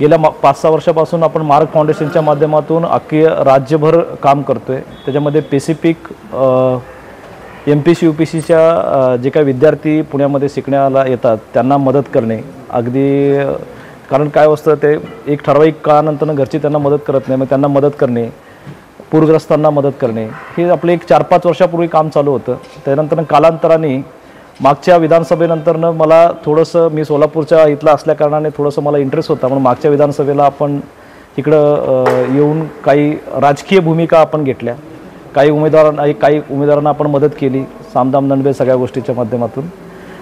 गेल्या 5-6 वर्षापासून आपण मार्ग फाउंडेशनच्या माध्यमातून अख्खे राज्यभर काम करतो आहे। त्याच्यामध्ये स्पेसिफिक MPC UPCच्या जे काही विद्यार्थी पुण्यामध्ये शिकण्याला येतात त्यांना मदत करणे, अगदी कारण काय असतं ते एक ठराविक काळानंतर घरची त्यांना मदत करत नाही, मग त्यांना मदत करणे, पूरग्रस्तांना मदत करणे, हे आपले एक 4-5 वर्षापूर्वी काम चालू होतं। त्यानंतर कालांतराने मागच्या विधानसभेनंतरनं मला थोडंसं, मी सोलापूरच्या इथला असल्या कारणाने थोडंसं मला इंटरेस्ट होता, म्हणून मागच्या विधानसभेला आपण इकडं येऊन काही राजकीय भूमिका आपण घेतल्या, काही उमेदवारांना आपण मदत केली, सामदाम दंडभेद सगळ्या गोष्टीच्या माध्यमातून।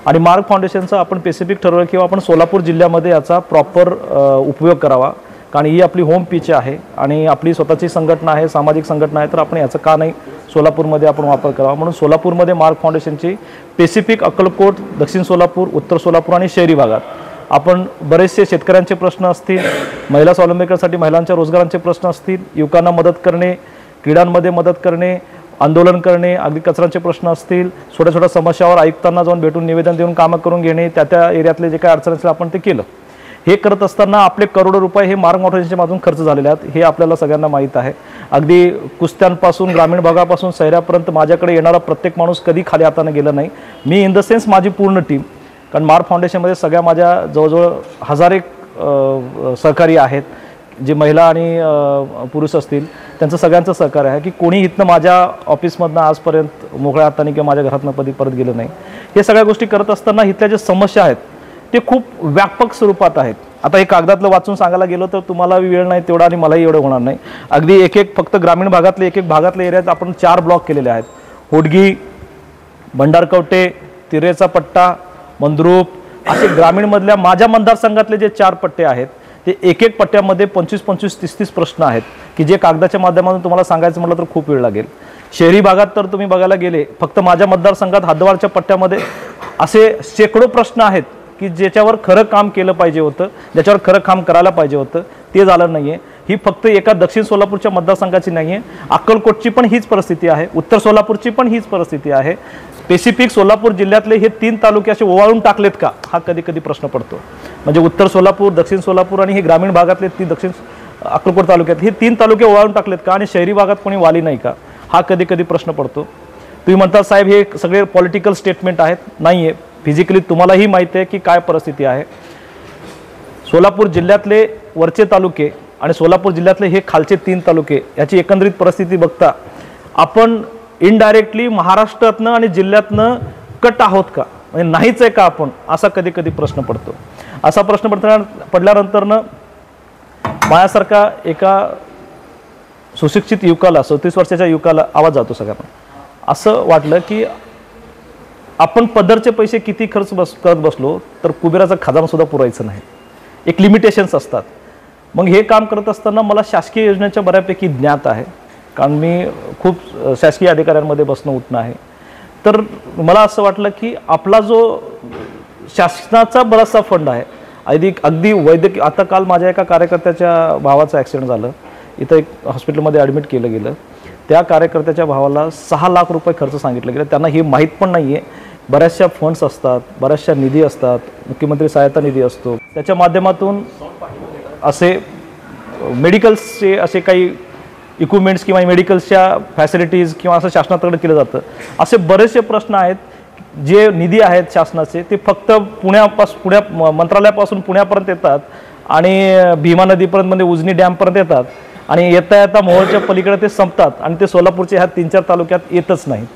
आणि मार्ग फाउंडेशनचं आपण स्पेसिफिक ठरवलं की आपण सोलापूर जिल्ह्यामध्ये याचा प्रॉपर उपयोग करावा, कारण ही आपली होम पिच आहे आणि आपली स्वतःची संघटना आहे, सामाजिक संघटना आहे, तर आपण याचं का नाही सोलापूरमध्ये आपण वापर करावा। म्हणून सोलापूरमध्ये मार्ग फाउंडेशनची स्पेसिफिक अक्कलकोट, दक्षिण सोलापूर, उत्तर सोलापूर आणि शहरी भागात आपण बरेचसे शेतकऱ्यांचे प्रश्न असतील, महिला स्वावलंबीकरणासाठी महिलांच्या रोजगारांचे प्रश्न असतील, युवकांना मदत करणे, क्रीडांमध्ये मदत करणे, आंदोलन करणे, अगदी कचऱ्याचे प्रश्न असतील, छोट्या छोट्या समस्यावर आयुक्तांना जाऊन भेटून निवेदन देऊन कामं करून घेणे, त्या एरियातले जे काही अडचण असेल आपण ते केलं। हे करत असताना आपले करोडो रुपये हे मार्ग फाउंडेशनच्या माध्यमातून खर्च झालेले आहेत, हे आपल्याला सगळ्यांना माहीत आहे। अगदी कुस्त्यांपासून ग्रामीण भागापासून शहरापर्यंत माझ्याकडे येणारा प्रत्येक माणूस कधी खाली हाताने गेला नाही, मी इन द सेन्स माझी पूर्ण टीम, कारण मार्ग फाउंडेशनमध्ये सगळ्या माझ्या जवळजवळ 1000 सहकारी आहेत, जे महिला आणि पुरुष असतील त्यांचं सगळ्यांचं सहकार्य आहे की कोणी इथनं माझ्या ऑफिसमधनं आजपर्यंत मोकळ्या हाताने किंवा माझ्या घरातनं कधी परत गेलं नाही। हे सगळ्या गोष्टी करत असताना इथल्या ज्या समस्या आहेत ते खूप व्यापक स्वरूपात आहेत। आता हे कागदातलं वाचून सांगायला गेलो तर तुम्हाला वेळ नाही तेवढा आणि मलाही एवढं होणार नाही। अगदी एक फक्त ग्रामीण भागातले एक भागातले एरियात आपण 4 ब्लॉक केलेले आहेत, होडगी, भंडारकवटे, तिरेचा पट्टा, मंद्रूप, असे ग्रामीणमधल्या माझ्या मतदारसंघातले जे 4 पट्टे आहेत ते एक पट्ट्यामध्ये 25-25, 30-30 प्रश्न आहेत की जे कागदाच्या माध्यमातून तुम्हाला सांगायचं म्हटलं तर खूप वेळ लागेल। शहरी भागात तर तुम्ही बघायला गेले फक्त माझ्या मतदारसंघात हद्दवारच्या पट्ट्यामध्ये असे शेकडो प्रश्न आहेत की ज्याच्यावर खरं काम केलं पाहिजे होतं, ज्याच्यावर खरं काम करायला पाहिजे होतं, ते झालं नाही आहे। ही फक्त एका दक्षिण सोलापूरच्या मतदारसंघाची नाही आहे, अक्कलकोटची पण हीच परिस्थिती आहे, उत्तर सोलापूरची पण हीच परिस्थिती आहे। स्पेसिफिक सोलापूर जिल्ह्यातले हे 3 तालुके असे ओवाळून टाकलेत का हा कधी कधी प्रश्न पडतो। म्हणजे उत्तर सोलापूर, दक्षिण सोलापूर आणि हे ग्रामीण भागातले दक्षिण अक्कलकोट तालुक्यात हे 3 तालुके ओवाळून टाकलेत का आणि शहरी भागात कोणी वाली नाही का हा कधी कधी प्रश्न पडतो। तुम्ही म्हणता साहेब हे सगळे पॉलिटिकल स्टेटमेंट आहेत, नाही आहे, फिजिकली तुम्हालाही माहिती आहे की काय परिस्थिती आहे। सोलापूर जिल्ह्यातले वरचे तालुके आणि सोलापूर जिल्ह्यातले हे खालचे 3 तालुके याची एकंदरीत परिस्थिती बघता आपण इनडायरेक्टली महाराष्ट्रातनं आणि जिल्ह्यातनं कट आहोत का, म्हणजे नाहीच आहे का आपण, असा कधी कधी प्रश्न पडतो। असा प्रश्न पडल्यानंतरनं माझ्यासारखा एका सुशिक्षित युवकाला, 34 वर्षाच्या युवकाला आवाज जातो सगळ्यांना, असं वाटलं की आपण पदरचे पैसे किती खर्च करत बसलो तर कुबेराचा खजाना सुद्धा पुरायचं नाही, एक लिमिटेशन्स असतात। मग हे काम करत असताना मला शासकीय योजनेच्या बऱ्यापैकी ज्ञात आहे, कारण मी खूप शासकीय अधिकाऱ्यांमध्ये बसणं उठणं आहे, तर मला असं वाटलं की आपला जो शासनाचा बराचसा फंड आहे, अगदी वैद्यकीय, आता काल माझ्या एका कार्यकर्त्याच्या भावाचं ॲक्सिडेंट झालं, इथं एक हॉस्पिटलमध्ये ॲडमिट केलं गेलं, त्या कार्यकर्त्याच्या भावाला 6 लाख रुपये खर्च सांगितलं गेलं, त्यांना हे माहीत पण नाही आहे। बऱ्याचशा फंड्स असतात, बऱ्याचशा निधी असतात, मुख्यमंत्री सहायता निधी असतो, त्याच्या माध्यमातून असे मेडिकल्सचे असे काही इक्विपमेंट्स किंवा मेडिकल्सच्या फॅसिलिटीज किंवा असं शासनाकडे केलं जातं। असे बरेचसे प्रश्न आहेत जे निधी आहेत शासनाचे ते फक्त पुण्या मंत्रालयापासून पुण्यापर्यंत येतात आणि भीमा नदीपर्यंत म्हणजे उजनी डॅमपर्यंत येतात आणि येता येता मोहोळच्या पलीकडे ते संपतात आणि ते सोलापूरच्या ह्या 3-4 तालुक्यात येतच नाहीत।